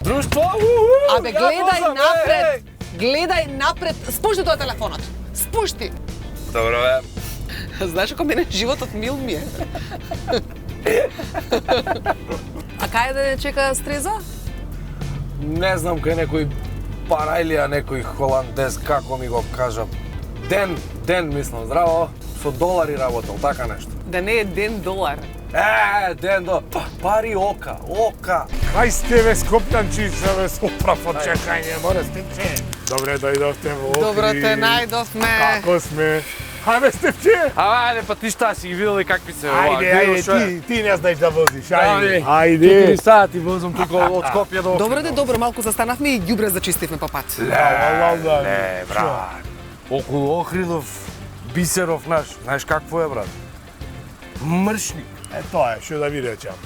Друштво? Абе, гледај напред. Гледај напред. Спушти тоа телефонот. Спушти. Добро бе. Знаеш како мене животот мил ми е. А кај да не чека стреза? Не знам кај некој Парајлија, некој холандез, како ми го кажа. Ден мислам, здраво, со долари работел, така нешто. Да не е ден долар. Ден до... Пари ока. Кај сте ве Скопјанчица, ве супра по чекање, море Степче. Добре дојдовте во Охрид. Добро те најдовме. Како сме? Хајде Степче. Ајде, па ти шта си ги видели какви се ова? Ајде, ти не знаеш да возиш, ајде. 4 сати возам тука од Скопје до Охрид. Добро де, добро, малку застанавме и ѓубре зачистивме по пат. Не, брат. Околу Охридов, Бисеров наш, знаеш какво е, брат? Мршник. Тоа е, што да ви речам.